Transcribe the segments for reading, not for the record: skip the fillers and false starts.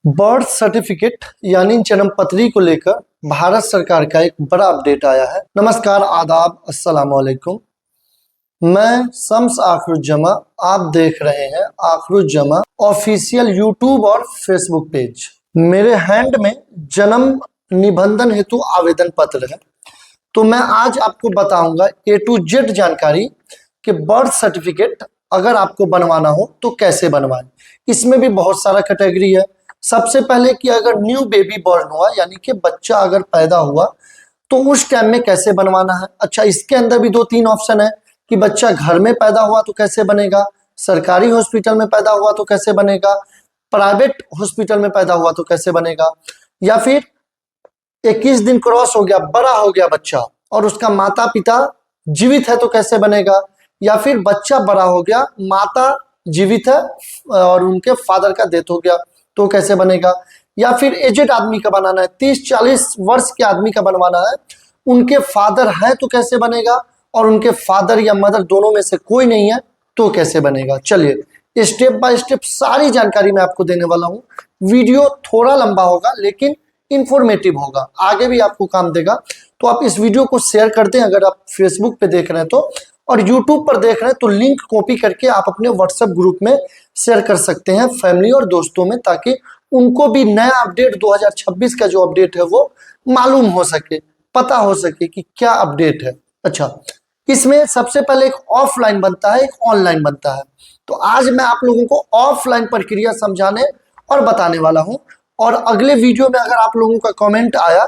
Birth certificate यानी जन्म पत्री को लेकर भारत सरकार का एक बड़ा अपडेट आया है। नमस्कार, आदाब, अस्सलाम वालेकुम। मैं शम्स आखरुज्जमा, आप देख रहे हैं आखरुज्जमा ऑफिशियल यूट्यूब और फेसबुक पेज। मेरे हैंड में जन्म निबंधन हेतु आवेदन पत्र है। तो मैं आज आपको बताऊंगा A to Z जानकारी कि बर्थ सर्टिफिकेट अगर आपको बनवाना हो तो कैसे बनवाएं। इसमें भी बहुत सारा कैटेगरी है। सबसे पहले कि अगर न्यू बेबी बॉर्न हुआ यानी कि बच्चा अगर पैदा हुआ तो उस टाइम में कैसे बनवाना है। अच्छा, इसके अंदर भी 2-3 ऑप्शन है कि बच्चा घर में पैदा हुआ तो कैसे बनेगा, सरकारी हॉस्पिटल में पैदा हुआ तो कैसे बनेगा, प्राइवेट हॉस्पिटल में पैदा हुआ तो कैसे बनेगा, या फिर 21 दिन क्रॉस हो गया, बड़ा हो गया बच्चा और उसका माता पिता जीवित है तो कैसे बनेगा, या फिर बच्चा बड़ा हो गया, माता जीवित है और उनके फादर का डेथ हो गया तो कैसे बनेगा, या फिर एजेड आदमी का बनाना है, 30-40 वर्ष के आदमी का बनवाना है, उनके फादर है तो कैसे बनेगा, और उनके फादर या मदर दोनों में से कोई नहीं है तो कैसे बनेगा। चलिए स्टेप बाय स्टेप सारी जानकारी मैं आपको देने वाला हूँ। वीडियो थोड़ा लंबा होगा लेकिन इंफॉर्मेटिव होगा, आगे भी आपको काम देगा। तो आप इस वीडियो को शेयर कर दें अगर आप फेसबुक पे देख रहे हैं तो, और यूट्यूब पर देख रहे हैं तो लिंक कॉपी करके आप अपने व्हाट्सएप ग्रुप में शेयर कर सकते हैं फैमिली और दोस्तों में, ताकि उनको भी नया अपडेट 2026 का जो अपडेट है वो मालूम हो सके, पता हो सके कि क्या अपडेट है। अच्छा, इसमें सबसे पहले एक ऑफलाइन बनता है, एक ऑनलाइन बनता है। तो आज मैं आप लोगों को ऑफलाइन प्रक्रिया समझाने और बताने वाला हूं, और अगले वीडियो में अगर आप लोगों का कमेंट आया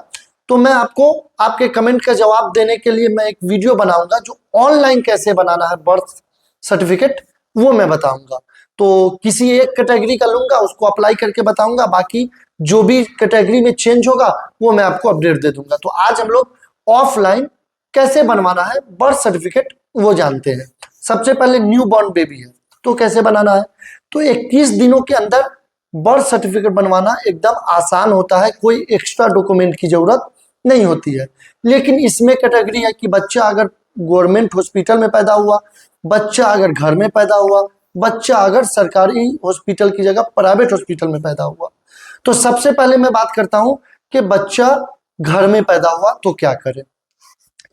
तो मैं आपको आपके कमेंट का जवाब देने के लिए मैं एक वीडियो बनाऊंगा जो ऑनलाइन कैसे बनाना है बर्थ सर्टिफिकेट, वो मैं बताऊंगा। तो किसी एक कैटेगरी का लूंगा, उसको अप्लाई करके बताऊंगा, बाकी जो भी कैटेगरी में चेंज होगा वो मैं आपको अपडेट दे दूंगा। तो आज हम लोग ऑफलाइन कैसे बनवाना है बर्थ सर्टिफिकेट वो जानते हैं। सबसे पहले न्यू बॉर्न बेबी है तो कैसे बनाना है। तो 21 दिनों के अंदर बर्थ सर्टिफिकेट बनवाना एकदम आसान होता है, कोई एक्स्ट्रा डॉक्यूमेंट की जरूरत नहीं होती है। लेकिन इसमें कैटेगरी है कि बच्चा अगर गवर्नमेंट हॉस्पिटल में पैदा हुआ, बच्चा अगर घर में पैदा हुआ, बच्चा अगर सरकारी हॉस्पिटल की जगह प्राइवेट हॉस्पिटल में पैदा हुआ। तो सबसे पहले मैं बात करता हूं कि बच्चा घर में पैदा हुआ तो क्या करें।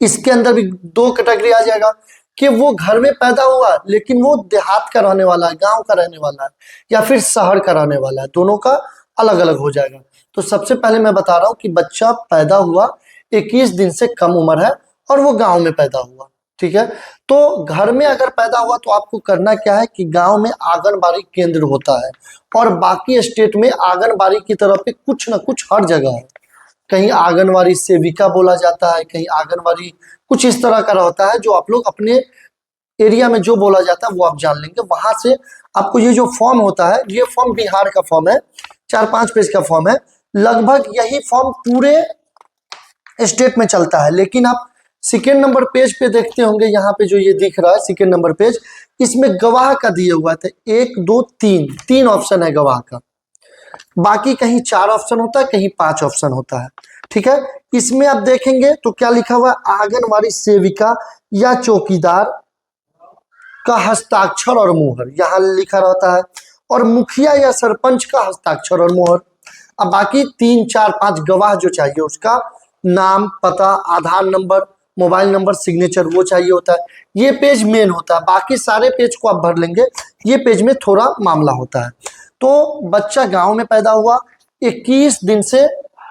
इसके अंदर भी 2 कैटेगरी आ जाएगा कि वो घर में पैदा हुआ लेकिन वो देहात का रहने वाला है, गांव का रहने वाला है, या फिर शहर का रहने वाला है, दोनों का अलग अलग हो जाएगा। तो सबसे पहले मैं बता रहा हूँ कि बच्चा पैदा हुआ 21 दिन से कम उम्र है और वो गांव में पैदा हुआ, ठीक है। तो घर में अगर पैदा हुआ तो आपको करना क्या है कि गांव में आंगनबाड़ी केंद्र होता है, और बाकी स्टेट में आंगनबाड़ी की तरफ पे कुछ ना कुछ हर जगह है। कहीं आंगनबाड़ी सेविका बोला जाता है, कहीं आंगनबाड़ी कुछ इस तरह का रहता है, जो आप लोग अपने एरिया में जो बोला जाता है वो आप जान लेंगे। वहां से आपको ये जो फॉर्म होता है, ये फॉर्म बिहार का फॉर्म है, 4-5 पेज का फॉर्म है। लगभग यही फॉर्म पूरे स्टेट में चलता है, लेकिन आप सेकेंड नंबर पेज पे देखते होंगे, यहाँ पे जो ये दिख रहा है सेकेंड नंबर पेज, इसमें गवाह का दिया हुआ था 1 2 3 ऑप्शन है गवाह का। बाकी कहीं 4 ऑप्शन होता है, कहीं 5 ऑप्शन होता है, ठीक है। इसमें आप देखेंगे तो क्या लिखा हुआ है, आंगनबाड़ी सेविका या चौकीदार का हस्ताक्षर और मुहर यहाँ लिखा रहता है, और मुखिया या सरपंच का हस्ताक्षर और मुहर। अब बाकी 3-4-5 गवाह जो चाहिए उसका नाम, पता, आधार नंबर, मोबाइल नंबर, सिग्नेचर वो चाहिए होता है। ये पेज मेन होता है, बाकी सारे पेज को आप भर लेंगे, ये पेज में थोड़ा मामला होता है। तो बच्चा गांव में पैदा हुआ, 21 दिन से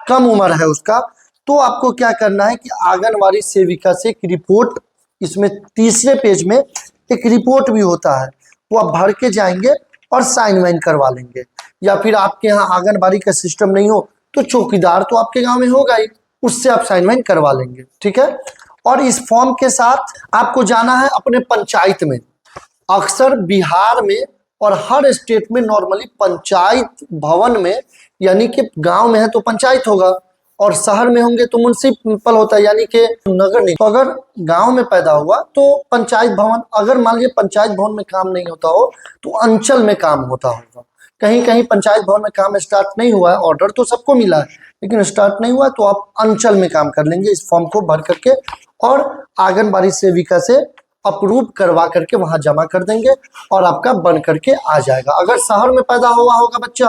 कम उम्र है उसका, तो आपको क्या करना है कि आंगनबाड़ी सेविका से एक रिपोर्ट, इसमें तीसरे पेज में एक रिपोर्ट भी होता है, वो आप भर के जाएंगे और साइन वाइन करवा लेंगे। या फिर आपके यहाँ आंगनबाड़ी का सिस्टम नहीं हो तो चौकीदार तो आपके गांव में होगा ही, उससे आप साइन वाइन करवा लेंगे, ठीक है। और इस फॉर्म के साथ आपको जाना है अपने पंचायत में। अक्सर बिहार में और हर स्टेट में नॉर्मली पंचायत भवन में, यानी कि गांव में है तो पंचायत होगा, और शहर में होंगे तो म्युनिसिपल होता है यानी कि नगर निगम। तो अगर गांव में पैदा हुआ तो पंचायत भवन, अगर मान लीजिए पंचायत भवन में काम नहीं होता हो तो अंचल में काम होता होगा। कहीं कहीं पंचायत भवन में काम स्टार्ट नहीं हुआ है, ऑर्डर तो सबको मिला है लेकिन स्टार्ट नहीं हुआ, तो आप अंचल में काम कर लेंगे इस फॉर्म को भर करके, और आंगनबाड़ी सेविका से अप्रूव करवा करके वहां जमा कर देंगे और आपका बन करके आ जाएगा। अगर शहर में पैदा हुआ होगा बच्चा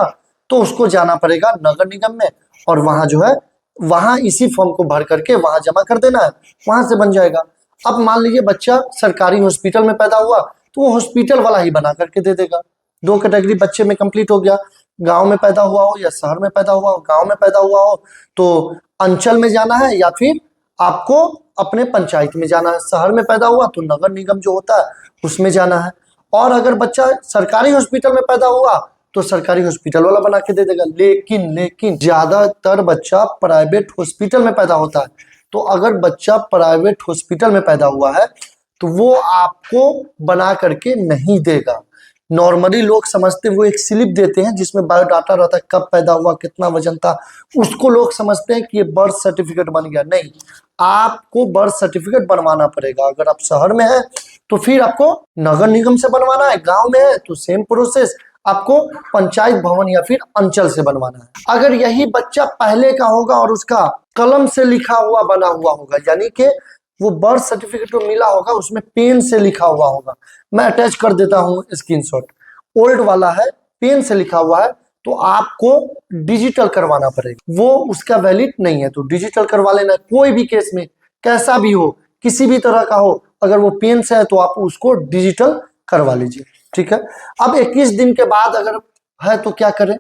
तो उसको जाना पड़ेगा नगर निगम में, और वहां जो है वहां इसी फॉर्म को भर करके वहां जमा कर देना है, वहां से बन जाएगा। अब मान लीजिए बच्चा सरकारी हॉस्पिटल में पैदा हुआ तो वो हॉस्पिटल वाला ही बना करके दे देगा। दो कैटेगरी बच्चे में कंप्लीट हो गया। गांव में पैदा हुआ हो या शहर में पैदा हुआ हो, गांव में पैदा हुआ हो तो अंचल में जाना है या फिर आपको अपने पंचायत में जाना है। शहर में पैदा हुआ तो नगर निगम जो होता है उसमें जाना है। और अगर बच्चा सरकारी हॉस्पिटल में पैदा हुआ तो सरकारी हॉस्पिटल वाला बना के दे देगा। लेकिन लेकिन ज्यादातर बच्चा प्राइवेट हॉस्पिटल में पैदा होता है, तो अगर बच्चा प्राइवेट हॉस्पिटल में पैदा हुआ है तो वो आपको बना करके नहीं देगा। नॉर्मली लोग समझते वो एक स्लिप देते हैं जिसमें बायोडाटा रहता है, कब पैदा हुआ, कितना वजन था, उसको लोग समझते हैं कि ये बर्थ सर्टिफिकेट बन गया। नहीं, आपको बर्थ सर्टिफिकेट बनवाना पड़ेगा। अगर आप शहर में है तो फिर आपको नगर निगम से बनवाना है, गांव में है तो सेम प्रोसेस आपको पंचायत भवन या फिर अंचल से बनवाना है। अगर यही बच्चा पहले का होगा और उसका कलम से लिखा हुआ बना हुआ होगा, यानी कि वो बर्थ सर्टिफिकेट जो मिला होगा उसमें पेन से लिखा हुआ होगा, मैं अटैच कर देता हूँ स्क्रीनशॉट, ओल्ड वाला है, पेन से लिखा हुआ है, तो आपको डिजिटल करवाना पड़ेगा। वो उसका वैलिड नहीं है तो डिजिटल करवा लेना। कोई भी केस में कैसा भी हो, किसी भी तरह का हो, अगर वो पेन से है तो आप उसको डिजिटल करवा लीजिए, ठीक है। अब 21 दिन के बाद अगर है तो क्या करें,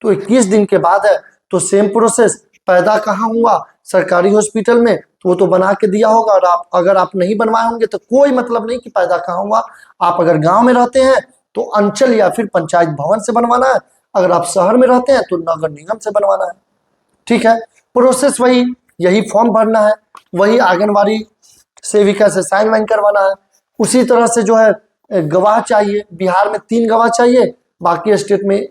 तो 21 दिन के बाद है तो सेम प्रोसेस, पैदा कहाँ हुआ, सरकारी हॉस्पिटल में, तो वो तो बना के दिया होगा। और आप अगर आप नहीं बनवाए होंगे तो कोई मतलब नहीं कि पैदा कहाँ हुआ। आप अगर गांव में रहते हैं तो अंचल या फिर पंचायत भवन से बनवाना है, अगर आप शहर में रहते हैं तो नगर निगम से बनवाना है, ठीक है। प्रोसेस वही, यही फॉर्म भरना है, वही आंगनबाड़ी सेविका से साइन वाइन करवाना है। उसी तरह से जो है गवाह चाहिए, बिहार में 3 गवाह चाहिए, बाकी स्टेट में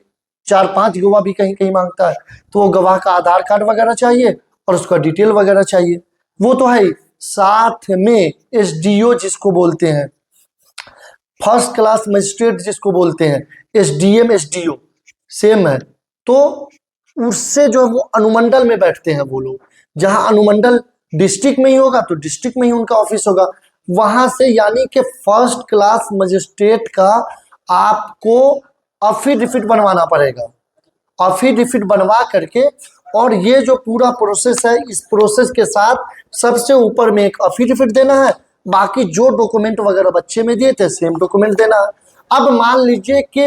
4-5 गवाह भी कहीं कहीं मांगता है। तो वो गवाह का आधार कार्ड वगैरह चाहिए और उसका डिटेल वगैरह चाहिए, वो तो है ही। साथ में एसडीओ जिसको बोलते हैं, फर्स्ट क्लास मजिस्ट्रेट जिसको बोलते हैं, एसडीएम एसडीओ सेम है। तो उससे जो है वो अनुमंडल में बैठते हैं वो लोग। जहां अनुमंडल डिस्ट्रिक्ट में ही होगा तो डिस्ट्रिक्ट में ही उनका ऑफिस होगा, वहां से यानी कि फर्स्ट क्लास मजिस्ट्रेट का आपको अफिडेविट बनवाना पड़ेगा। अफिडेविट बनवा करके, और ये जो पूरा प्रोसेस है, इस प्रोसेस के साथ सबसे ऊपर में एक अफिडेविट देना है, बाकी जो डॉक्यूमेंट वगैरह बच्चे में दिए थे सेम डॉक्यूमेंट देना है। अब मान लीजिए कि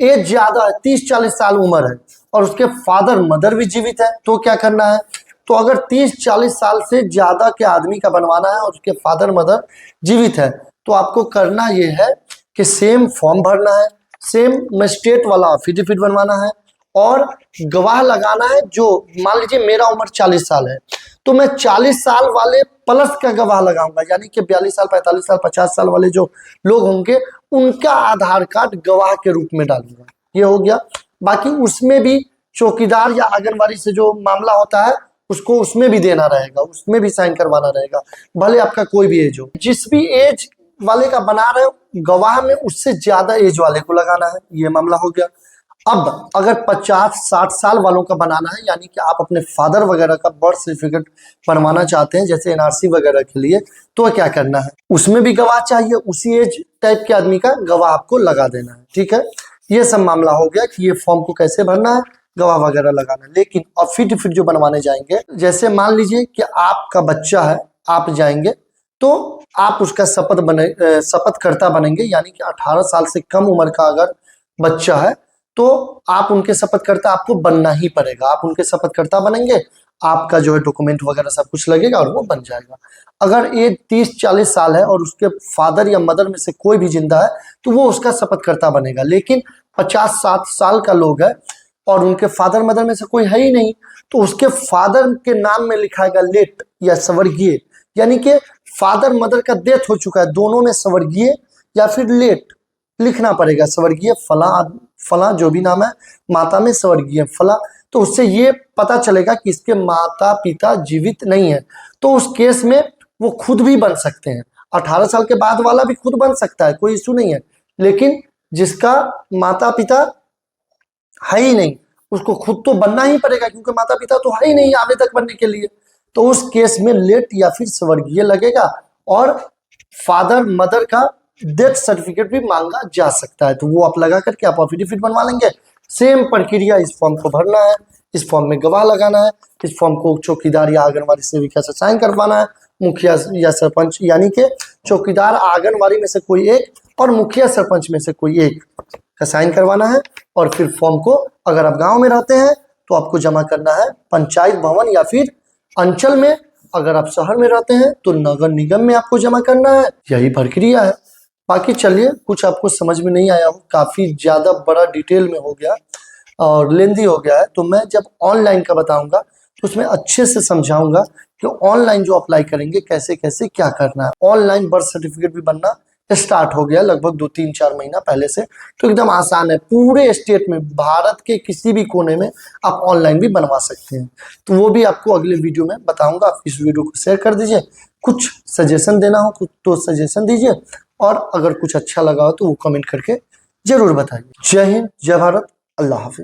एज ज्यादा है, 30-40 साल उम्र है और उसके फादर मदर भी जीवित है, तो क्या करना है, तो अगर 30-40 साल से ज्यादा के आदमी का बनवाना है और उसके फादर मदर जीवित है तो आपको करना यह है कि सेम फॉर्म भरना है, सेम मजिस्ट्रेट वाला अफिडेविट बनवाना है और गवाह लगाना है। जो मान लीजिए मेरा उम्र 40 साल है तो मैं 40 साल वाले प्लस का गवाह लगाऊंगा, यानी कि 42 साल, 45 साल, 50 साल वाले जो लोग होंगे उनका आधार कार्ड गवाह के रूप में डालूंगा। ये हो गया। बाकी उसमें भी चौकीदार या आंगनबाड़ी से जो मामला होता है उसको उसमें भी देना रहेगा, उसमें भी साइन करवाना रहेगा, भले आपका कोई भी एज हो। जिस भी एज वाले का बना रहे हो गवाह में उससे ज्यादा एज वाले को लगाना है, ये मामला हो गया। अब अगर 50-60 साल वालों का बनाना है, यानी कि आप अपने फादर वगैरह का बर्थ सर्टिफिकेट बनवाना चाहते हैं जैसे एनआरसी वगैरह के लिए, तो क्या करना है, उसमें भी गवाह चाहिए, उसी एज टाइप के आदमी का गवाह आपको लगा देना है, ठीक है। ये सब मामला हो गया कि ये फॉर्म को कैसे भरना है, गवाह वगैरह लगाना है। लेकिन अफिडेविट जो बनवाने जाएंगे, जैसे मान लीजिए कि आपका बच्चा है, आप जाएंगे तो आप उसका शपथकर्ता बनेंगे, यानी कि 18 साल से कम उम्र का अगर बच्चा है तो आप उनके शपथकर्ता, आपको बनना ही पड़ेगा। आप उनके शपथकर्ता बनेंगे, आपका जो है डॉक्यूमेंट वगैरह सब कुछ लगेगा और वो बन जाएगा। अगर ये 30-40 साल है और उसके फादर या मदर में से कोई भी जिंदा है तो वो उसका शपथकर्ता बनेगा। लेकिन 50-60 साल का लोग है और उनके फादर मदर में से कोई है ही नहीं, तो उसके फादर के नाम में लिखाएगा लेट या स्वर्गीय, यानी कि फादर मदर का डेथ हो चुका है, दोनों में स्वर्गीय या फिर लेट लिखना पड़ेगा। स्वर्गीय फला फला जो भी नाम है, माता में स्वर्गीय फला, तो उससे ये पता चलेगा कि इसके माता पिता जीवित नहीं है। तो उस केस में वो खुद भी बन सकते हैं, 18 साल के बाद वाला भी खुद बन सकता है, कोई इशू नहीं है। लेकिन जिसका माता पिता है ही नहीं उसको खुद तो बनना ही पड़ेगा, क्योंकि माता पिता तो है ही नहीं आगे तक बनने के लिए। तो उस केस में लेट या फिर स्वर्गीय लगेगा और फादर मदर का डेथ सर्टिफिकेट भी मांगा जा सकता है। तो वो आप लगा करके आप अफिडेविट बनवा लेंगे, सेम प्रक्रिया इस फॉर्म को भरना है, इस फॉर्म में गवाह लगाना है, इस फॉर्म को चौकीदार या आंगनबाड़ी सेविका से साइन करवाना है, मुखिया या सरपंच यानी कि चौकीदार आंगनबाड़ी में से कोई एक और मुखिया सरपंच में से कोई एक का साइन करवाना है। और फिर फॉर्म को अगर आप गांव में रहते हैं तो आपको जमा करना है पंचायत भवन या फिर अंचल में, अगर आप शहर में रहते हैं तो नगर निगम में आपको जमा करना है। यही प्रक्रिया है। बाकी चलिए, कुछ आपको समझ में नहीं आया हो, काफी ज्यादा बड़ा डिटेल में हो गया और लेंदी हो गया है, तो मैं जब ऑनलाइन का बताऊंगा तो उसमें अच्छे से समझाऊंगा कि ऑनलाइन जो अप्लाई करेंगे कैसे कैसे क्या करना है। ऑनलाइन बर्थ सर्टिफिकेट भी बनना स्टार्ट हो गया लगभग 2-3-4 महीना पहले से, तो एकदम आसान है। पूरे स्टेट में, भारत के किसी भी कोने में आप ऑनलाइन भी बनवा सकते हैं। तो वो भी आपको अगले वीडियो में बताऊंगा। आप इस वीडियो को शेयर कर दीजिए, कुछ सजेशन देना हो कुछ तो सजेशन दीजिए, और अगर कुछ अच्छा लगा हो तो वो कमेंट करके जरूर बताइए। जय हिंद, जय भारत, अल्लाह हाफिज।